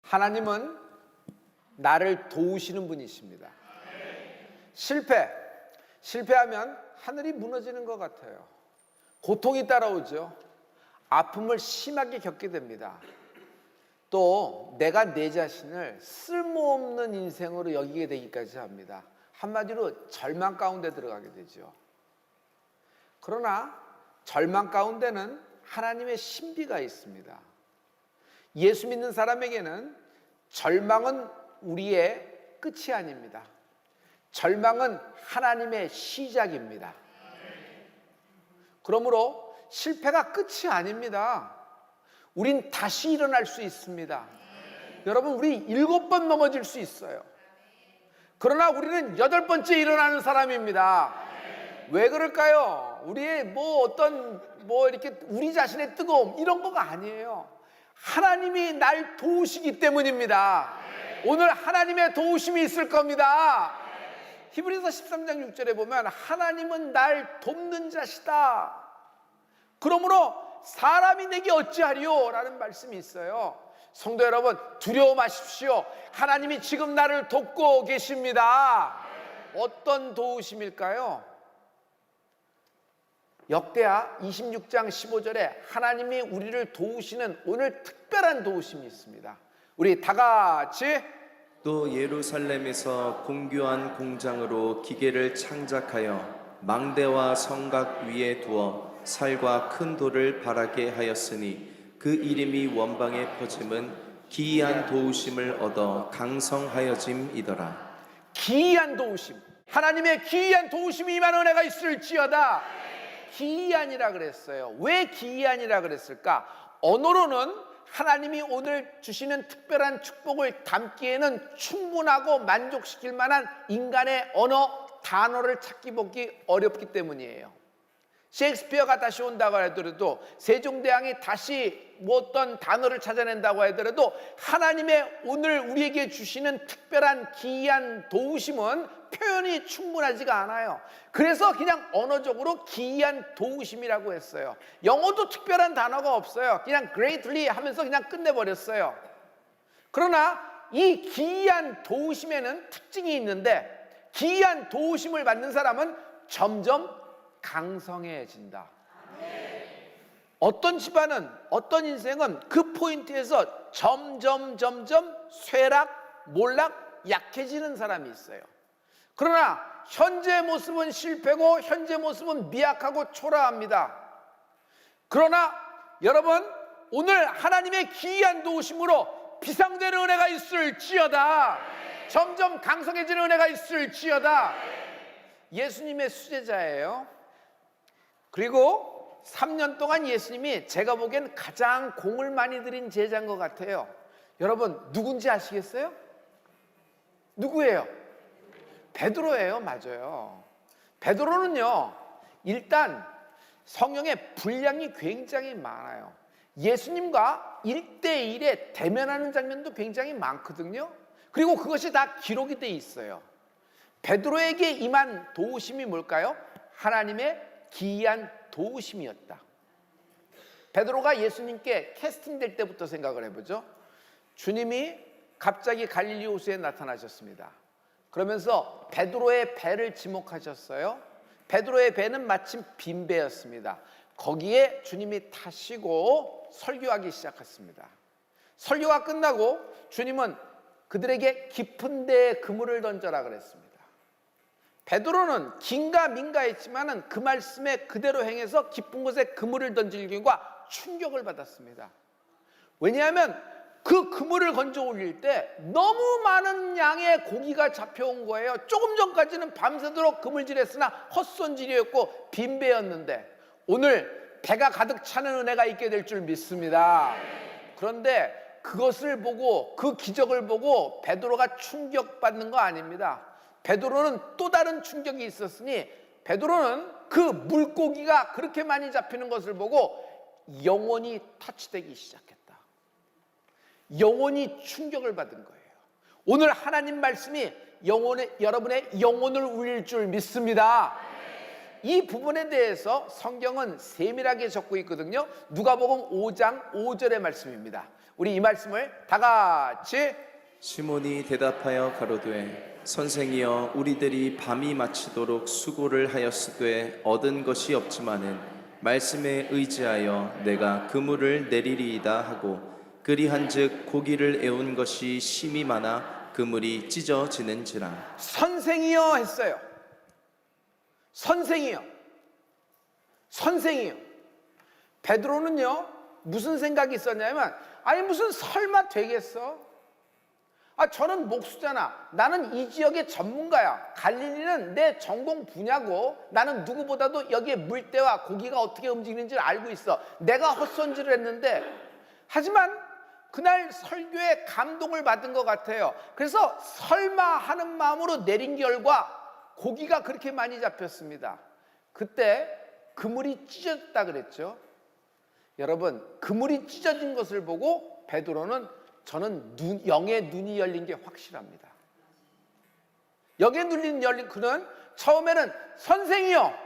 하나님은 나를 도우시는 분이십니다. 실패하면 하늘이 무너지는 것 같아요. 고통이 따라오죠. 아픔을 심하게 겪게 됩니다. 또 내가 내 자신을 쓸모없는 인생으로 여기게 되기까지 합니다. 한마디로 절망 가운데 들어가게 되죠. 그러나 절망 가운데는 하나님의 신비가 있습니다. 예수 믿는 사람에게는 절망은 우리의 끝이 아닙니다. 절망은 하나님의 시작입니다. 그러므로 실패가 끝이 아닙니다. 우린 다시 일어날 수 있습니다. 여러분, 우리 7번 넘어질 수 있어요. 그러나 우리는 8번째 일어나는 사람입니다. 왜 그럴까요? 우리의 이렇게 우리 자신의 뜨거움 이런 거가 아니에요. 하나님이 날 도우시기 때문입니다. 오늘 하나님의 도우심이 있을 겁니다. 히브리서 13장 6절에 보면 하나님은 날 돕는 자시다. 그러므로 사람이 내게 어찌하리요? 라는 말씀이 있어요. 성도 여러분, 두려워 마십시오. 하나님이 지금 나를 돕고 계십니다. 어떤 도우심일까요? 역대하 26장 15절에 하나님이 우리를 도우시는 오늘 특별한 도우심이 있습니다. 우리 다 같이 또 예루살렘에서 공교한 공장으로 기계를 창작하여 망대와 성각 위에 두어 살과 큰 돌을 바라게 하였으니 그 이름이 원방에 퍼짐은 기이한 도우심을 얻어 강성하여짐이더라. 기이한 도우심, 하나님의 기이한 도우심이 임한 은혜가 있을지어다. 기이한이라 그랬어요. 왜 기이한이라 그랬을까? 언어로는 하나님이 오늘 주시는 특별한 축복을 담기에는 충분하고 만족시킬 만한 인간의 언어, 단어를 찾기 보기 어렵기 때문이에요. 셰익스피어가 다시 온다고 하더라도, 세종대왕이 다시 어떤 단어를 찾아낸다고 하더라도 하나님의 오늘 우리에게 주시는 특별한 기이한 도우심은 표현이 충분하지가 않아요. 그래서 그냥 언어적으로 기이한 도우심이라고 했어요. 영어도 특별한 단어가 없어요. 그냥 greatly 하면서 그냥 끝내버렸어요. 그러나 이 기이한 도우심에는 특징이 있는데, 기이한 도우심을 받는 사람은 점점 강성해진다. 어떤 집안은, 어떤 인생은 그 포인트에서 점점 쇠락, 몰락, 약해지는 사람이 있어요. 그러나 현재 모습은 실패고 현재 모습은 미약하고 초라합니다. 그러나 여러분, 오늘 하나님의 기이한 도우심으로 비상되는 은혜가 있을지어다. 점점 강성해지는 은혜가 있을지어다. 예수님의 수제자예요. 그리고 3년 동안 예수님이 제가 보기엔 가장 공을 많이 들인 제자인 것 같아요. 여러분, 누군지 아시겠어요? 누구예요? 베드로예요. 맞아요. 베드로는요, 일단 성경에 분량이 굉장히 많아요. 예수님과 1대1에 대면하는 장면도 굉장히 많거든요. 그리고 그것이 다 기록이 돼 있어요. 베드로에게 임한 도우심이 뭘까요? 하나님의 기이한 도우심이었다. 베드로가 예수님께 캐스팅될 때부터 생각을 해보죠. 주님이 갑자기 갈릴리 호수에 나타나셨습니다. 그러면서 베드로의 배를 지목하셨어요. 베드로의 배는 마침 빈 배였습니다. 거기에 주님이 타시고 설교하기 시작했습니다. 설교가 끝나고 주님은 그들에게 깊은 데에 그물을 던져라 그랬습니다. 베드로는 긴가민가했지만은 그 말씀에 그대로 행해서 깊은 곳에 그물을 던질 경우가 충격을 받았습니다. 왜냐하면 그 그물을 건져 올릴 때 너무 많은 양의 고기가 잡혀온 거예요. 조금 전까지는 밤새도록 그물질했으나 헛손질이었고 빈배였는데 오늘 배가 가득 차는 은혜가 있게 될 줄 믿습니다. 그런데 그것을 보고, 그 기적을 보고 베드로가 충격받는 거 아닙니다. 베드로는 또 다른 충격이 있었으니, 베드로는 그 물고기가 그렇게 많이 잡히는 것을 보고 영혼이 터치되기 시작했다. 영혼이 충격을 받은 거예요. 오늘 하나님 말씀이 여러분의 영혼을 울릴 줄 믿습니다. 이 부분에 대해서 성경은 세밀하게 적고 있거든요. 누가복음 5장 5절의 말씀입니다. 우리 이 말씀을 다 같이. 시몬이 대답하여 가로되 선생이여 우리들이 밤이 마치도록 수고를 하였으되 얻은 것이 없지만은 말씀에 의지하여 내가 그물을 내리리이다 하고 그리한즉 고기를 애운 것이 심이 많아 그물이 찢어지는지라. 선생이여 했어요. 선생이여. 선생이여. 베드로는요 무슨 생각이 있었냐면, 아니 무슨 설마 되겠어? 저는 목수잖아. 나는 이 지역의 전문가야. 갈릴리는 내 전공 분야고 나는 누구보다도 여기에 물때와 고기가 어떻게 움직이는지를 알고 있어. 내가 헛손질을 했는데, 하지만 그날 설교에 감동을 받은 것 같아요. 그래서 설마 하는 마음으로 내린 결과 고기가 그렇게 많이 잡혔습니다. 그때 그물이 찢어졌다 그랬죠. 여러분, 그물이 찢어진 것을 보고 베드로는, 저는 영의 눈이 열린 게 확실합니다. 영의 눈이 열린 그는 처음에는 선생이여,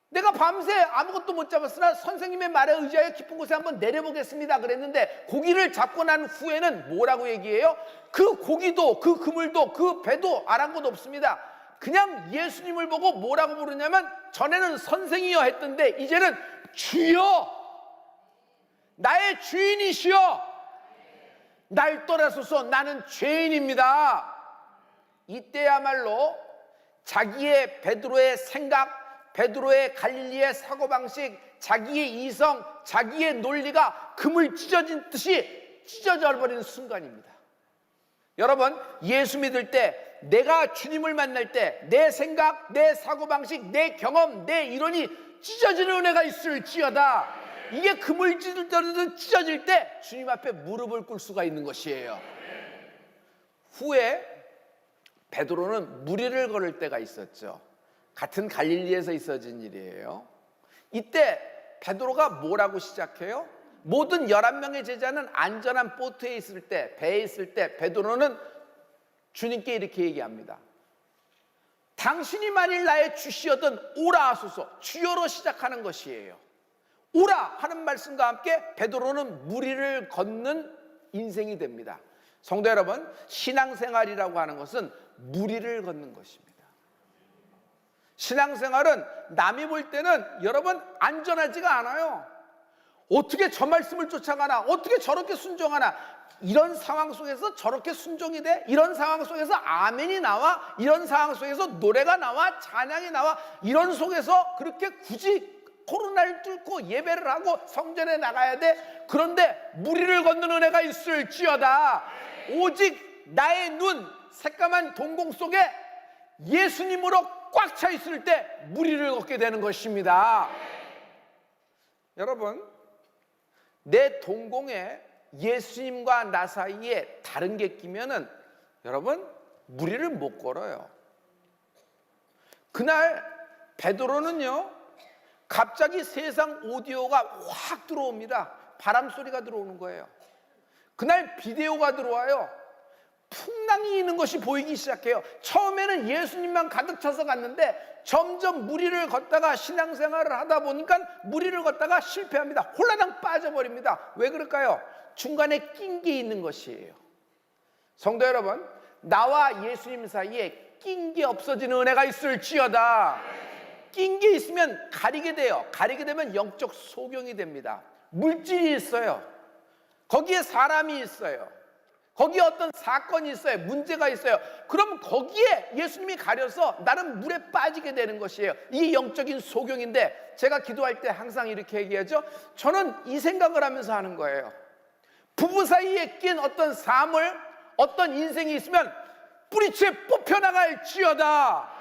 내가 밤새 아무것도 못 잡았으나 선생님의 말에 의지하여 깊은 곳에 한번 내려보겠습니다 그랬는데, 고기를 잡고 난 후에는 뭐라고 얘기해요? 그 고기도 그 그물도 그 배도 아랑곳 없습니다. 그냥 예수님을 보고 뭐라고 부르냐면, 전에는 선생이여 했던데 이제는 주여, 나의 주인이시여, 날 떠나소서, 나는 죄인입니다. 이때야말로 자기의 베드로의 생각, 베드로의 갈릴리의 사고방식, 자기의 이성, 자기의 논리가 그물 찢어진 듯이 찢어져 버리는 순간입니다. 여러분, 예수 믿을 때, 내가 주님을 만날 때 내 생각, 내 사고방식, 내 경험, 내 이론이 찢어지는 은혜가 있을지어다. 이게 그물 찢어질 때 주님 앞에 무릎을 꿇을 수가 있는 것이에요. 후에 베드로는 무리를 걸을 때가 있었죠. 같은 갈릴리에서 있어진 일이에요. 이때 베드로가 뭐라고 시작해요? 모든 11명의 제자는 안전한 보트에 있을 때, 배에 있을 때 베드로는 주님께 이렇게 얘기합니다. 당신이 만일 나의 주시여든 오라 하소서. 주여로 시작하는 것이에요. 오라 하는 말씀과 함께 베드로는 무리를 걷는 인생이 됩니다. 성도 여러분, 신앙생활이라고 하는 것은 무리를 걷는 것입니다. 신앙생활은 남이 볼 때는 여러분 안전하지가 않아요. 어떻게 저 말씀을 쫓아가나, 어떻게 저렇게 순종하나, 이런 상황 속에서 저렇게 순종이 돼? 이런 상황 속에서 아멘이 나와? 이런 상황 속에서 노래가 나와? 찬양이 나와? 이런 속에서 그렇게 굳이 코로나를 뚫고 예배를 하고 성전에 나가야 돼? 그런데 무리를 걷는 은혜가 있을지어다. 오직 나의 눈, 새까만 동공 속에 예수님으로 꽉 차 있을 때 무리를 걷게 되는 것입니다. 여러분, 내 동공에 예수님과 나 사이에 다른 게 끼면은 여러분 무리를 못 걸어요. 그날 베드로는요, 갑자기 세상 오디오가 확 들어옵니다. 바람 소리가 들어오는 거예요. 그날 비데오가 들어와요. 풍랑이 있는 것이 보이기 시작해요. 처음에는 예수님만 가득 차서 갔는데 점점 무리를 걷다가 신앙생활을 하다 보니까 무리를 걷다가 실패합니다. 홀라당 빠져버립니다. 왜 그럴까요? 중간에 낀 게 있는 것이에요. 성도 여러분, 나와 예수님 사이에 낀 게 없어지는 은혜가 있을지어다. 낀 게 있으면 가리게 돼요. 가리게 되면 영적 소경이 됩니다. 물질이 있어요. 거기에 사람이 있어요. 거기에 어떤 사건이 있어요. 문제가 있어요. 그럼 거기에 예수님이 가려서 나는 물에 빠지게 되는 것이에요. 이게 영적인 소경인데, 제가 기도할 때 항상 이렇게 얘기하죠. 저는 이 생각을 하면서 하는 거예요. 부부 사이에 낀 어떤 사물, 어떤 인생이 있으면 뿌리채 뽑혀나갈지어다.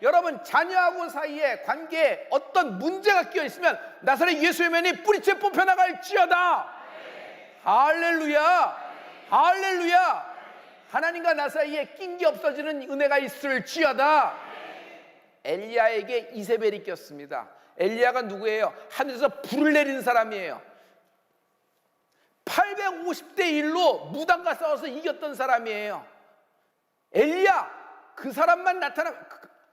여러분, 자녀하고 사이에 관계에 어떤 문제가 끼어 있으면 나사렛 예수의 면이 뿌리채 뽑혀나갈지어다. 할렐루야, 할렐루야. 하나님과 나 사이에 낀 게 없어지는 은혜가 있을지어다. 엘리야에게 이세벨이 꼈습니다. 엘리야가 누구예요? 하늘에서 불을 내리는 사람이에요. 850대 1로 무당과 싸워서 이겼던 사람이에요. 엘리야, 그 사람만 나타나,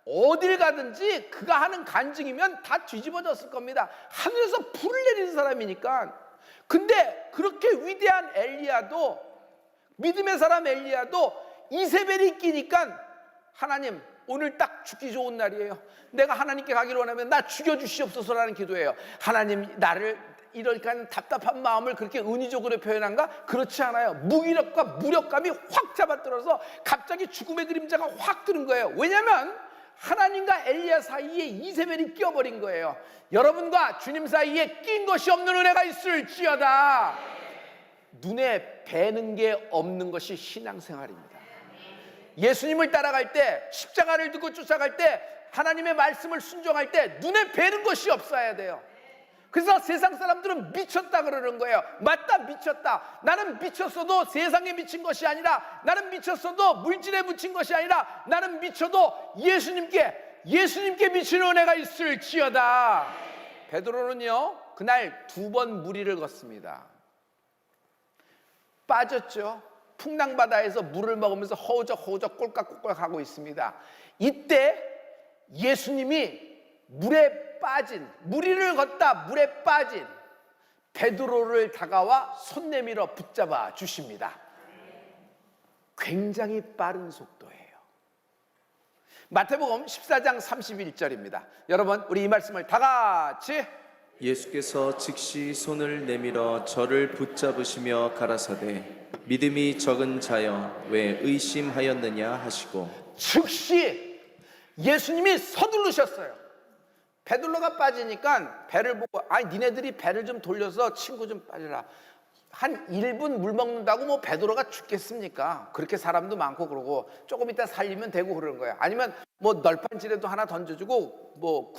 어딜 가든지 그가 하는 간증이면 다 뒤집어졌을 겁니다. 하늘에서 불을 내리는 사람이니까. 근데 그렇게 위대한 엘리야도, 믿음의 사람 엘리야도 이세벨이 끼니까 하나님 오늘 딱 죽기 좋은 날이에요. 내가 하나님께 가기를 원하면 나 죽여주시옵소서라는 기도예요. 하나님 나를 이러니까 답답한 마음을 그렇게 은유적으로 표현한가? 그렇지 않아요. 무기력과 무력감이 확 잡아들어서 갑자기 죽음의 그림자가 확 드는 거예요. 왜냐하면 하나님과 엘리야 사이에 이세벨이 끼어버린 거예요. 여러분과 주님 사이에 낀 것이 없는 은혜가 있을지어다. 눈에 뵈는 게 없는 것이 신앙생활입니다. 예수님을 따라갈 때, 십자가를 두고 쫓아갈 때, 하나님의 말씀을 순종할 때 눈에 뵈는 것이 없어야 돼요. 그래서 세상 사람들은 미쳤다 그러는 거예요. 맞다, 미쳤다. 나는 미쳤어도 세상에 미친 것이 아니라, 나는 미쳤어도 물질에 미친 것이 아니라, 나는 미쳐도 예수님께 미치는 은혜가 있을지어다. 베드로는요 그날 2번 무리를 걷습니다. 빠졌죠. 풍랑바다에서 물을 먹으면서 허우적허우적 꼴깍꼴깍 하고 있습니다. 이때 예수님이 물에 빠진, 무리를 걷다 물에 빠진 베드로를 다가와 손 내밀어 붙잡아 주십니다. 굉장히 빠른 속도예요. 마태복음 14장 31절입니다. 여러분 우리 이 말씀을 다 같이. 예수께서 즉시 손을 내밀어 저를 붙잡으시며 가라사대 믿음이 적은 자여 왜 의심하였느냐 하시고. 즉시 예수님이 서두르셨어요. 베드로가 빠지니까 배를 보고, 아니 니네들이 배를 좀 돌려서 친구 좀 빠지라. 한 1분 물 먹는다고 뭐 베드로가 죽겠습니까? 그렇게 사람도 많고 그러고 조금 이따 살리면 되고 그러는 거예요. 아니면 뭐 널판지라도 하나 던져주고 뭐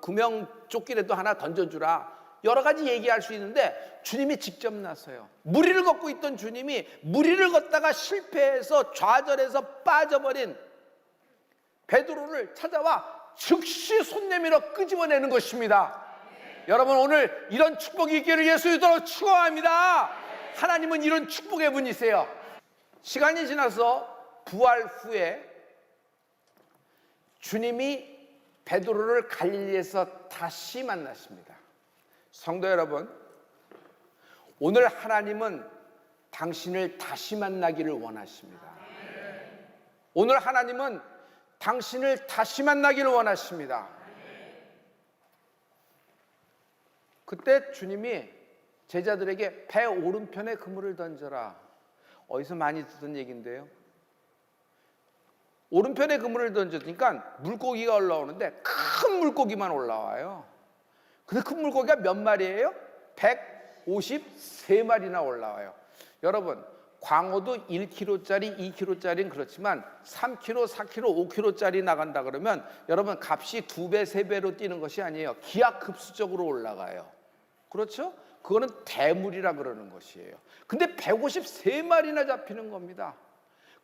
구명조끼라도 하나 던져주라. 여러 가지 얘기할 수 있는데 주님이 직접 나서요. 무리를 걷고 있던 주님이 무리를 걷다가 실패해서 좌절해서 빠져버린 베드로를 찾아와 즉시 손 내밀어 끄집어내는 것입니다. 여러분 오늘 이런 축복이 있기를 예수 이름으로 축원합니다. 하나님은 이런 축복의 분이세요. 시간이 지나서 부활 후에 주님이 베드로를 갈릴리에서 다시 만나십니다. 성도 여러분, 오늘 하나님은 당신을 다시 만나기를 원하십니다. 오늘 하나님은 당신을 다시 만나기를 원하십니다. 그때 주님이 제자들에게 배 오른편에 그물을 던져라. 어디서 많이 듣던 얘기인데요. 오른편에 그물을 던졌으니까 물고기가 올라오는데 큰 물고기만 올라와요. 근데 큰 물고기가 몇 마리예요? 153마리나 올라와요. 여러분 광어도 1kg짜리, 2kg짜리는 그렇지만 3kg, 4kg, 5kg짜리 나간다 그러면 여러분 값이 2배, 3배로 뛰는 것이 아니에요. 기하급수적으로 올라가요. 그렇죠? 그거는 대물이라 그러는 것이에요. 근데 153마리나 잡히는 겁니다.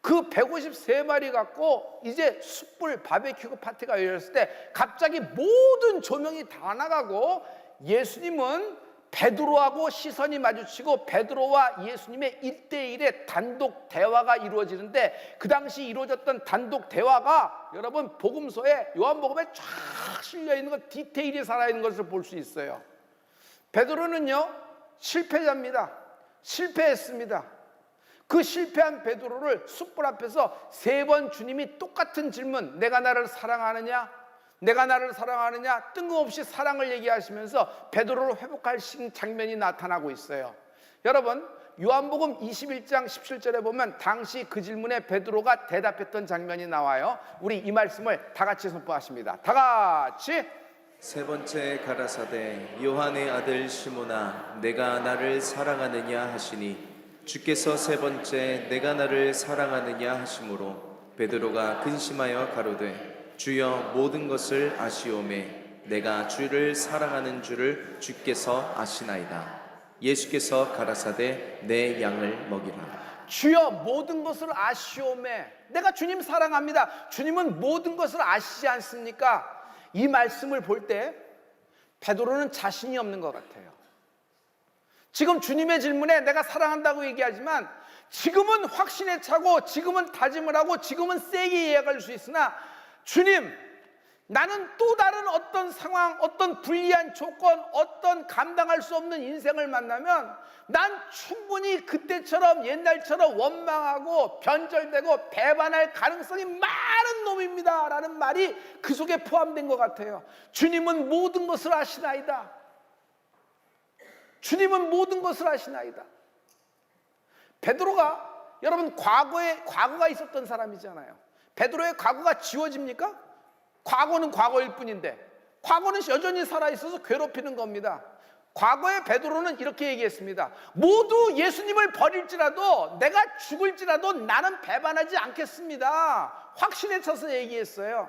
그 153마리 갖고 이제 숯불 바베큐 파티가 열렸을 때 갑자기 모든 조명이 다 나가고 예수님은 베드로하고 시선이 마주치고 베드로와 예수님의 1대1의 단독 대화가 이루어지는데 그 당시 이루어졌던 단독 대화가 여러분 복음서에 요한복음에 쫙 실려있는 것, 디테일이 살아있는 것을 볼 수 있어요. 베드로는요 실패자입니다. 실패했습니다. 그 실패한 베드로를 숯불 앞에서 3번 주님이 똑같은 질문, 내가 나를 사랑하느냐? 내가 나를 사랑하느냐? 뜬금없이 사랑을 얘기하시면서 베드로를 회복할 장면이 나타나고 있어요. 여러분 요한복음 21장 17절에 보면 당시 그 질문에 베드로가 대답했던 장면이 나와요. 우리 이 말씀을 다 같이 선포하십니다. 다 같이. 세 번째 가라사대 요한의 아들 시몬아 내가 나를 사랑하느냐 하시니 주께서 세 번째 내가 나를 사랑하느냐 하심으로 베드로가 근심하여 가로되 주여 모든 것을 아시오매 내가 주를 사랑하는 줄을 주께서 아시나이다. 예수께서 가라사대 내 양을 먹이라. 주여 모든 것을 아시오매. 내가 주님 사랑합니다. 주님은 모든 것을 아시지 않습니까? 이 말씀을 볼 때 베드로는 자신이 없는 것 같아요. 지금 주님의 질문에 내가 사랑한다고 얘기하지만 지금은 확신에 차고 지금은 다짐을 하고 지금은 세게 이야기할 수 있으나 주님 나는 또 다른 어떤 상황, 어떤 불리한 조건, 어떤 감당할 수 없는 인생을 만나면 난 충분히 그때처럼 옛날처럼 원망하고 변절되고 배반할 가능성이 많은 놈입니다 라는 말이 그 속에 포함된 것 같아요. 주님은 모든 것을 아시나이다. 주님은 모든 것을 아시나이다. 베드로가 여러분 과거가 있었던 사람이잖아요. 베드로의 과거가 지워집니까? 과거는 과거일 뿐인데 과거는 여전히 살아있어서 괴롭히는 겁니다. 과거의 베드로는 이렇게 얘기했습니다. 모두 예수님을 버릴지라도 내가 죽을지라도 나는 배반하지 않겠습니다. 확신에 차서 얘기했어요.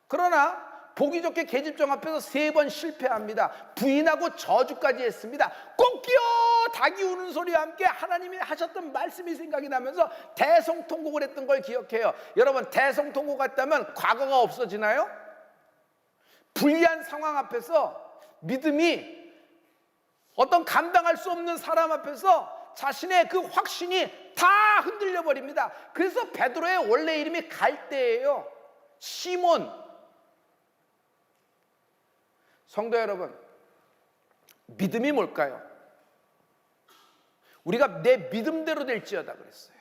그러나 보기 좋게 계집종 앞에서 3번 실패합니다. 부인하고 저주까지 했습니다. 꼭 끼어 닭이 우는 소리와 함께 하나님이 하셨던 말씀이 생각이 나면서 대성통곡을 했던 걸 기억해요. 여러분, 대성통곡 같다면 과거가 없어지나요? 불리한 상황 앞에서 믿음이 어떤 감당할 수 없는 사람 앞에서 자신의 그 확신이 다 흔들려 버립니다. 그래서 베드로의 원래 이름이 갈대예요. 시몬. 성도 여러분, 믿음이 뭘까요? 우리가 내 믿음대로 될지어다 그랬어요.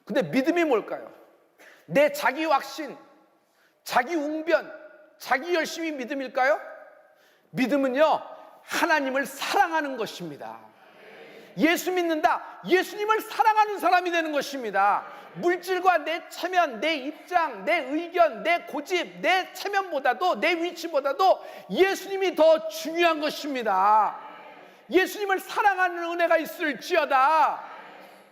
근데 믿음이 뭘까요? 내 자기 확신, 자기 웅변, 자기 열심이 믿음일까요? 믿음은요, 하나님을 사랑하는 것입니다. 예수 믿는다, 예수님을 사랑하는 사람이 되는 것입니다. 물질과 내 체면, 내 입장, 내 의견, 내 고집, 내 체면보다도, 내 위치보다도 예수님이 더 중요한 것입니다. 예수님을 사랑하는 은혜가 있을지어다.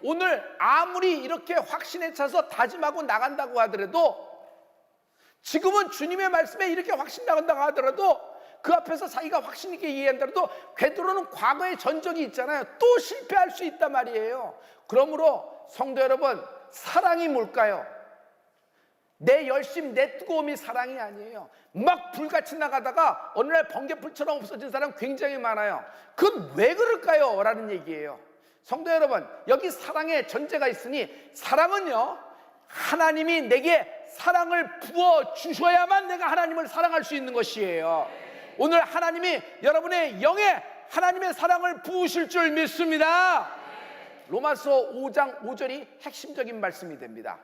오늘 아무리 이렇게 확신에 차서 다짐하고 나간다고 하더라도, 지금은 주님의 말씀에 이렇게 확신 나간다고 하더라도, 그 앞에서 자기가 확신 있게 이해한다고 베드로는 과거의 전적이 있잖아요. 또 실패할 수 있단 말이에요. 그러므로 성도 여러분, 사랑이 뭘까요? 내 열심, 내 뜨거움이 사랑이 아니에요. 막 불같이 나가다가 어느 날 번개불처럼 없어진 사람 굉장히 많아요. 그건 왜 그럴까요? 라는 얘기예요. 성도 여러분, 여기 사랑의 전제가 있으니, 사랑은요, 하나님이 내게 사랑을 부어 주셔야만 내가 하나님을 사랑할 수 있는 것이에요. 오늘 하나님이 여러분의 영에 하나님의 사랑을 부으실 줄 믿습니다. 로마서 5장 5절이 핵심적인 말씀이 됩니다.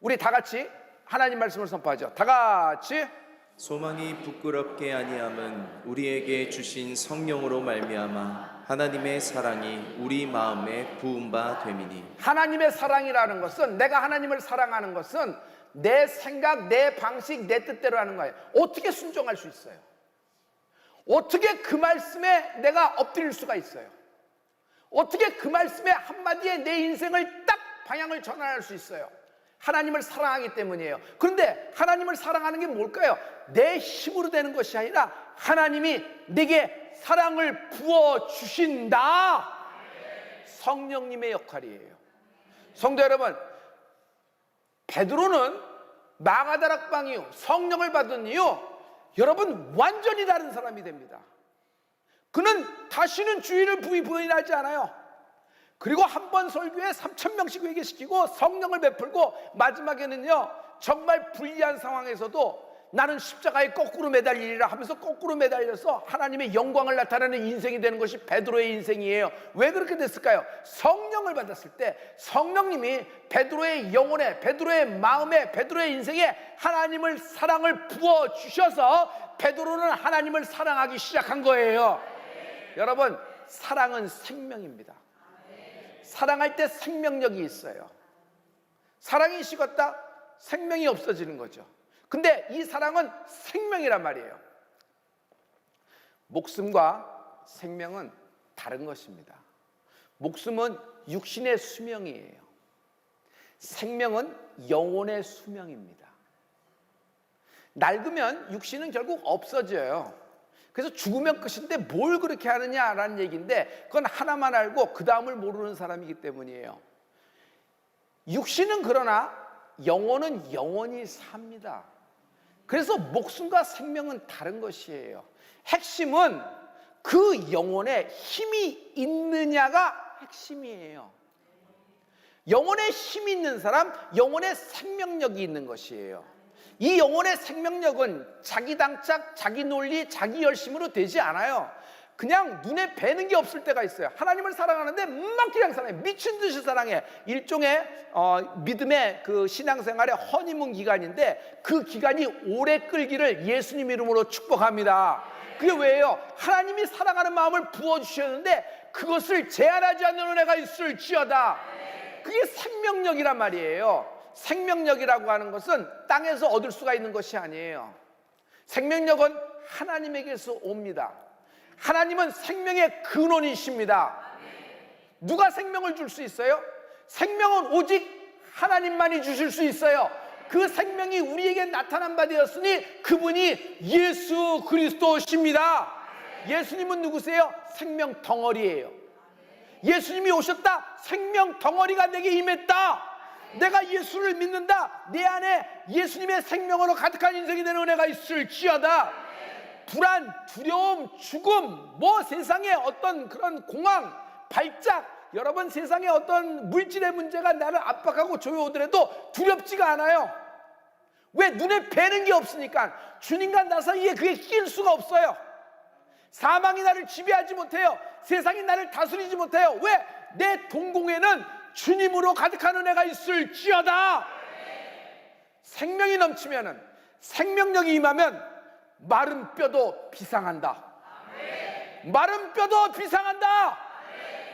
우리 다 같이 하나님 말씀을 선포하죠. 다 같이. 소망이 부끄럽게 아니함은 우리에게 주신 성령으로 말미암아 하나님의 사랑이 우리 마음에 부은 바 됨이니. 하나님의 사랑이라는 것은, 내가 하나님을 사랑하는 것은 내 생각, 내 방식, 내 뜻대로 하는 거예요. 어떻게 순종할 수 있어요? 어떻게 그 말씀에 내가 엎드릴 수가 있어요? 어떻게 그 말씀의 한마디에 내 인생을 딱 방향을 전환할 수 있어요? 하나님을 사랑하기 때문이에요. 그런데 하나님을 사랑하는 게 뭘까요? 내 힘으로 되는 것이 아니라 하나님이 내게 사랑을 부어주신다. 성령님의 역할이에요. 성도 여러분, 베드로는 마가다락 이후 성령을 받은 이후 여러분 완전히 다른 사람이 됩니다. 그는 다시는 주의를 부인하지 않아요. 그리고 한 번 설교에 3,000명씩 회개시키고 성령을 베풀고, 마지막에는요, 정말 불리한 상황에서도 나는 십자가에 거꾸로 매달리리라 하면서 거꾸로 매달려서 하나님의 영광을 나타내는 인생이 되는 것이 베드로의 인생이에요. 왜 그렇게 됐을까요? 성령을 받았을 때 성령님이 베드로의 영혼에, 베드로의 마음에, 베드로의 인생에 하나님을 사랑을 부어주셔서 베드로는 하나님을 사랑하기 시작한 거예요. 여러분, 사랑은 생명입니다. 사랑할 때 생명력이 있어요. 사랑이 식었다? 생명이 없어지는 거죠. 근데 이 사랑은 생명이란 말이에요. 목숨과 생명은 다른 것입니다. 목숨은 육신의 수명이에요. 생명은 영혼의 수명입니다. 낡으면 육신은 결국 없어져요. 그래서 죽으면 끝인데 뭘 그렇게 하느냐라는 얘기인데, 그건 하나만 알고 그 다음을 모르는 사람이기 때문이에요. 육신은 그러나 영혼은 영원히 삽니다. 그래서 목숨과 생명은 다른 것이에요. 핵심은 그 영혼에 힘이 있느냐가 핵심이에요. 영혼에 힘이 있는 사람, 영혼에 생명력이 있는 것이에요. 이 영혼의 생명력은 자기 당착, 자기 논리, 자기 열심으로 되지 않아요. 그냥 눈에 뵈는 게 없을 때가 있어요. 하나님을 사랑하는데 막 그냥 사랑해, 미친 듯이 사랑해. 일종의 믿음의 그 신앙생활의 허니문 기간인데, 그 기간이 오래 끌기를 예수님 이름으로 축복합니다. 그게 왜요? 하나님이 사랑하는 마음을 부어주셨는데 그것을 제한하지 않는 은혜가 있을지어다. 그게 생명력이란 말이에요. 생명력이라고 하는 것은 땅에서 얻을 수가 있는 것이 아니에요. 생명력은 하나님에게서 옵니다. 하나님은 생명의 근원이십니다. 누가 생명을 줄 수 있어요? 생명은 오직 하나님만이 주실 수 있어요. 그 생명이 우리에게 나타난 바 되었으니 그분이 예수 그리스도십니다. 예수님은 누구세요? 생명 덩어리예요. 예수님이 오셨다. 생명 덩어리가 내게 임했다. 내가 예수를 믿는다. 내 안에 예수님의 생명으로 가득한 인생이 되는 은혜가 있을지어다. 불안, 두려움, 죽음, 뭐 세상의 어떤 그런 공황, 발작, 여러분 세상의 어떤 물질의 문제가 나를 압박하고 조여오더라도 두렵지가 않아요. 왜? 눈에 뵈는 게 없으니까. 주님과 나 사이에 그게 낄 수가 없어요. 사망이 나를 지배하지 못해요. 세상이 나를 다스리지 못해요. 왜? 내 동공에는 주님으로 가득한 은혜가 있을지어다. 생명이 넘치면은, 생명력이 임하면 마른 뼈도 비상한다. 마른 뼈도 비상한다.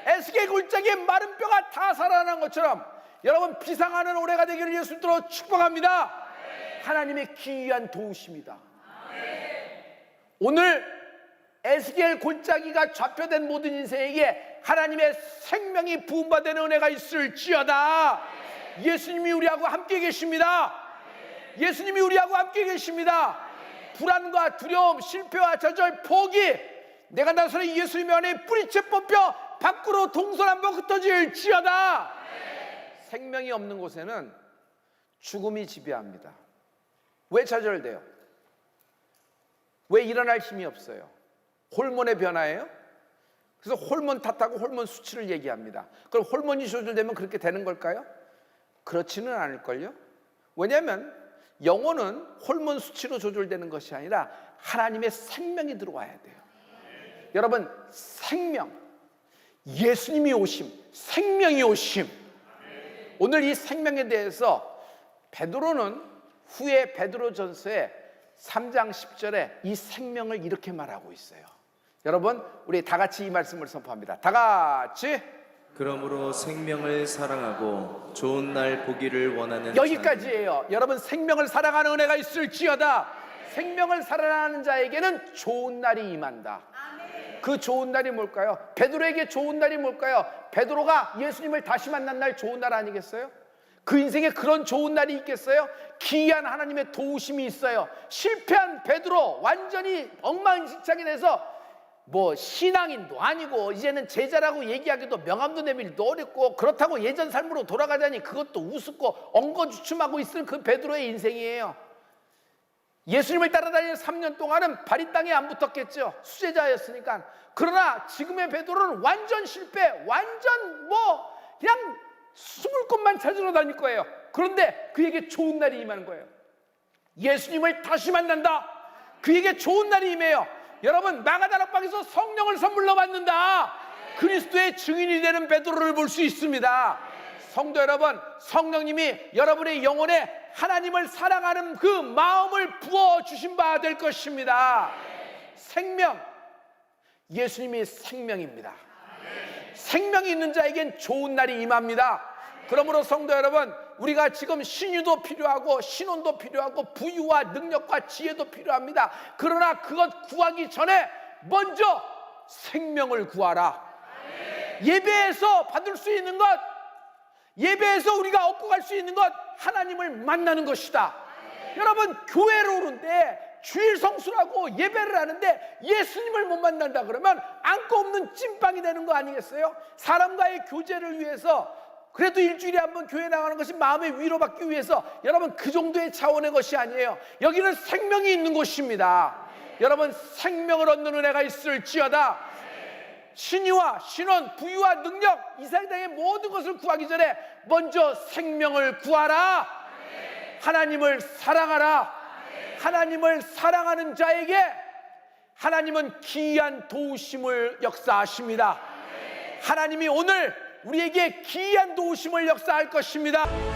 에스겔 골짜기에 마른 뼈가 다 살아난 것처럼 여러분 비상하는 올해가 되기를 예수님으로 축복합니다. 하나님의 기이한 도우십니다. 오늘 에스겔 골짜기가 좌표된 모든 인생에게 하나님의 생명이 부음받는 은혜가 있을지어다. 예수님이 우리하고 함께 계십니다. 예수님이 우리하고 함께 계십니다. 불안과 두려움, 실패와 좌절, 포기, 내가 나서는 예수님 안에 뿌리채 뽑혀 밖으로 동서남북 흩어질지어다. 생명이 없는 곳에는 죽음이 지배합니다. 왜 좌절돼요? 왜 일어날 힘이 없어요? 호르몬의 변화예요? 그래서 호르몬 탓하고 호르몬 수치를 얘기합니다. 그럼 호르몬이 조절되면 그렇게 되는 걸까요? 그렇지는 않을걸요? 왜냐하면 영혼은 호르몬 수치로 조절되는 것이 아니라 하나님의 생명이 들어와야 돼요. 여러분, 생명, 예수님이 오심, 생명이 오심. 오늘 이 생명에 대해서 베드로는 후에 베드로전서에 3장 10절에 이 생명을 이렇게 말하고 있어요. 여러분, 우리 다 같이 이 말씀을 선포합니다. 다 같이. 그러므로 생명을 사랑하고 좋은 날 보기를 원하는 여기까지예요. 여러분, 생명을 사랑하는 은혜가 있을지어다. 생명을 사랑하는 자에게는 좋은 날이 임한다. 그 좋은 날이 뭘까요? 베드로에게 좋은 날이 뭘까요? 베드로가 예수님을 다시 만난 날 좋은 날 아니겠어요? 그 인생에 그런 좋은 날이 있겠어요? 기이한 하나님의 도우심이 있어요. 실패한 베드로, 완전히 엉망진창이 돼서 뭐 신앙인도 아니고 이제는 제자라고 얘기하기도 명함도 내밀기도 어렵고, 그렇다고 예전 삶으로 돌아가자니 그것도 우습고 엉거주춤하고 있을 그 베드로의 인생이에요. 예수님을 따라다니는 3년 동안은 발이 땅에 안 붙었겠죠. 수제자였으니까. 그러나 지금의 베드로는 완전 실패, 완전 뭐 그냥 숨을 곳만 찾으러 다닐 거예요. 그런데 그에게 좋은 날이 임하는 거예요. 예수님을 다시 만난다. 그에게 좋은 날이 임해요. 여러분, 마가다락방에서 성령을 선물로 받는다. 그리스도의 증인이 되는 베드로를 볼 수 있습니다. 성도 여러분, 성령님이 여러분의 영혼에 하나님을 사랑하는 그 마음을 부어주신 바 될 것입니다. 생명, 예수님이 생명입니다. 생명이 있는 자에겐 좋은 날이 임합니다. 그러므로 성도 여러분, 우리가 지금 신유도 필요하고 신혼도 필요하고 부유와 능력과 지혜도 필요합니다. 그러나 그것 구하기 전에 먼저 생명을 구하라. 예배에서 받을 수 있는 것, 예배에서 우리가 얻고 갈 수 있는 것, 하나님을 만나는 것이다. 여러분, 교회로 오는데 주일 성수라고 예배를 하는데 예수님을 못 만난다 그러면 안고 없는 찐빵이 되는 거 아니겠어요? 사람과의 교제를 위해서 그래도 일주일에 한 번 교회 나가는 것이 마음의 위로받기 위해서, 여러분 그 정도의 차원의 것이 아니에요. 여기는 생명이 있는 곳입니다. 여러분, 생명을 얻는 은혜가 있을지어다. 신의와 신원, 부유와 능력, 이 세상의 모든 것을 구하기 전에 먼저 생명을 구하라. 하나님을 사랑하라. 하나님을 사랑하는 자에게 하나님은 기이한 도우심을 역사하십니다. 하나님이 오늘 우리에게 기이한 도우심을 역사할 것입니다.